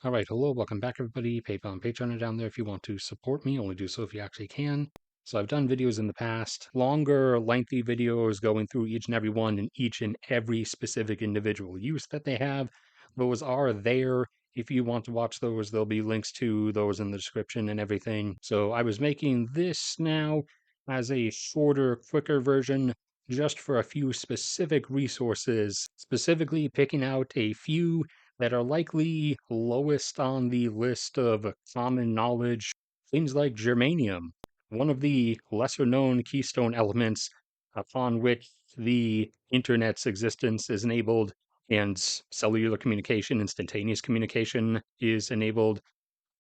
All right, hello, welcome back, everybody. PayPal and Patreon are down there if you want to support me. Only do so if you actually can. So I've done videos in the past, longer, lengthy videos going through each and every one and each and every specific individual use that they have. Those are there. If you want to watch those, there'll be links to those in the description and everything. So I was making this now as a shorter, quicker version just for a few specific resources, specifically picking out a few that are likely lowest on the list of common knowledge. Things like germanium, one of the lesser known keystone elements upon which the internet's existence is enabled and cellular communication, instantaneous communication is enabled,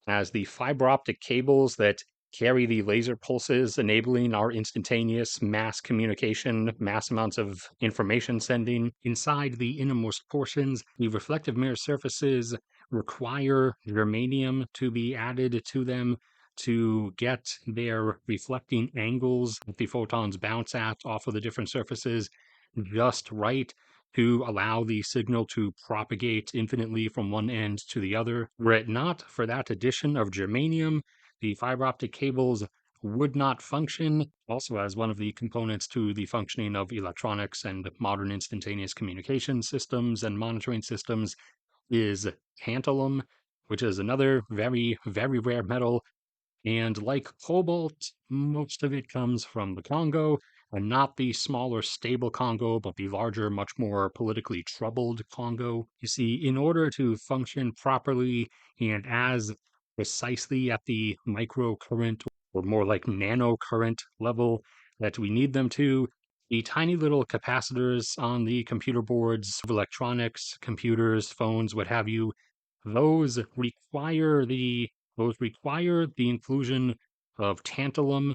as the fiber optic cables that carry the laser pulses, enabling our instantaneous mass communication, mass amounts of information sending. Inside the innermost portions, the reflective mirror surfaces require germanium to be added to them to get their reflecting angles that the photons bounce at off of the different surfaces just right to allow the signal to propagate infinitely from one end to the other. Were it not for that addition of germanium, the fiber optic cables would not function. Also, as one of the components to the functioning of electronics and modern instantaneous communication systems and monitoring systems is tantalum, which is another very, very rare metal. And like cobalt, most of it comes from the Congo, and not the smaller, stable Congo, but the larger, much more politically troubled Congo. You see, in order to function properly and as precisely at the microcurrent or more like nanocurrent level that we need them to, the tiny little capacitors on the computer boards, electronics, computers, phones, what have you, those require the those require the inclusion of tantalum,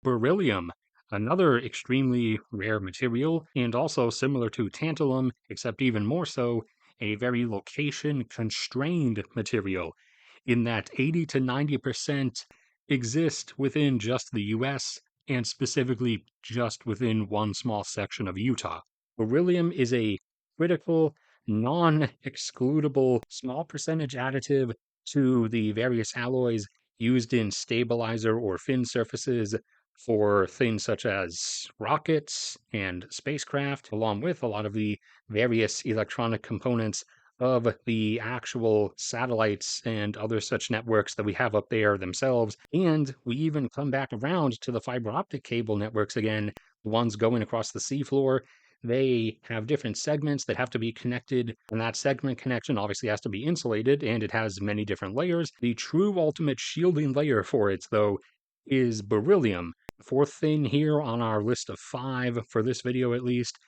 beryllium, another extremely rare material, and also similar to tantalum, except even more so, a very location constrained material, in that 80 to 90% exist within just the US and specifically just within one small section of Utah. Beryllium is a critical, non excludable small percentage additive to the various alloys used in stabilizer or fin surfaces for things such as rockets and spacecraft, along with a lot of the various electronic components of the actual satellites and other such networks that we have up there themselves. And we even come back around to the fiber optic cable networks again, the ones going across the seafloor. They have different segments that have to be connected, and that segment connection obviously has to be insulated, and it has many different layers. The true ultimate shielding layer for it, though, is beryllium. Fourth thing here on our list of 5 for this video at least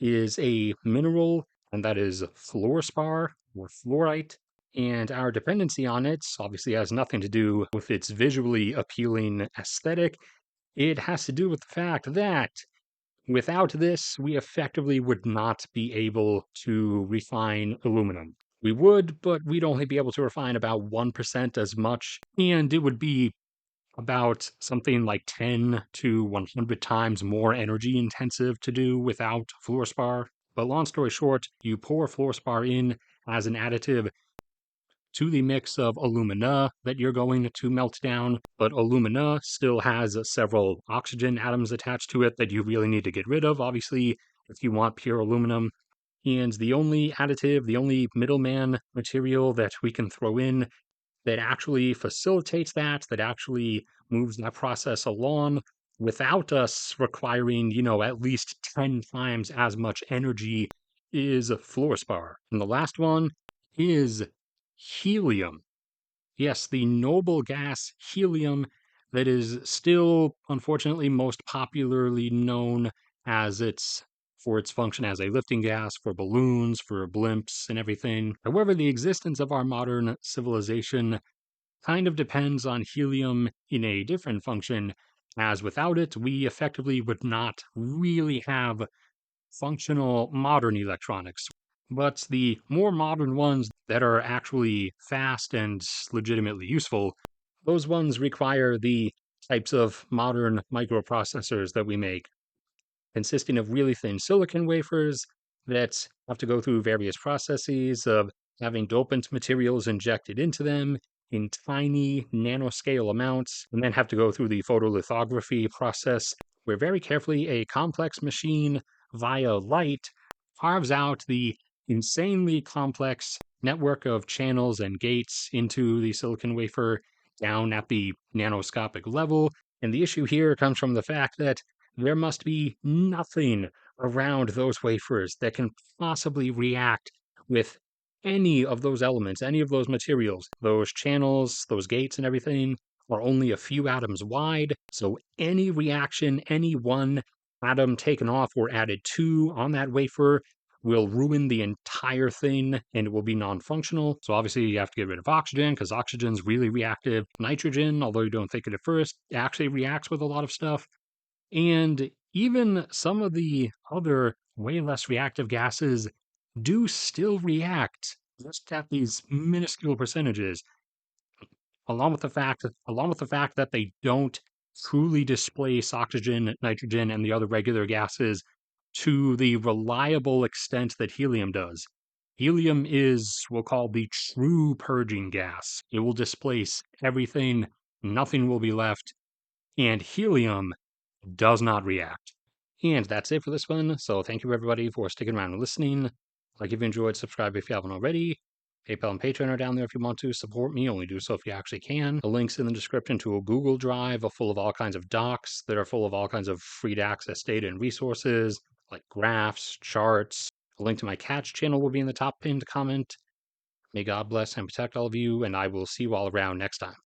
is a mineral, and that is fluorspar or fluorite. And our dependency on it obviously has nothing to do with its visually appealing aesthetic. It has to do with the fact that without this, we effectively would not be able to refine aluminum. We would, but we'd only be able to refine about 1% as much, and it would be about something like 10 to 100 times more energy intensive to do without fluorspar. But long story short, you pour fluorspar in as an additive to the mix of alumina that you're going to melt down, but alumina still has several oxygen atoms attached to it that you really need to get rid of, obviously, if you want pure aluminum. And the only additive, the only middleman material that we can throw in that actually facilitates that actually moves that process along without us requiring, at least 10 times as much energy is fluorspar. And the last one is helium. Yes, the noble gas helium that is still, unfortunately, most popularly known as for its function as a lifting gas for balloons, for blimps, and everything. However, the existence of our modern civilization kind of depends on helium in a different function, as without it, we effectively would not really have functional modern electronics. But the more modern ones that are actually fast and legitimately useful, those ones require the types of modern microprocessors that we make, consisting of really thin silicon wafers that have to go through various processes of having dopant materials injected into them in tiny nanoscale amounts, and then have to go through the photolithography process, where very carefully a complex machine via light carves out the insanely complex network of channels and gates into the silicon wafer down at the nanoscopic level. And the issue here comes from the fact that there must be nothing around those wafers that can possibly react with any of those elements, any of those materials. Those channels, those gates, and everything are only a few atoms wide. So any reaction, any one atom taken off or added to on that wafer will ruin the entire thing and it will be non-functional. So obviously you have to get rid of oxygen because oxygen's really reactive. Nitrogen, although you don't think it at first, actually reacts with a lot of stuff. And even some of the other way less reactive gases do still react just at these minuscule percentages, along with the fact that they don't truly displace oxygen, nitrogen, and the other regular gases to the reliable extent that helium does. Helium is, we'll call, the true purging gas. It will displace everything, nothing will be left, and helium does not react. And that's it for this one. So thank you everybody for sticking around and listening. Like if you enjoyed, subscribe if you haven't already. PayPal and Patreon are down there if you want to support me. Only do so if you actually can. The link's in the description to a Google Drive full of all kinds of docs that are full of all kinds of free to access data and resources like graphs, charts. A link to my catch channel will be in the top pinned comment. May God bless and protect all of you, and I will see you all around next time.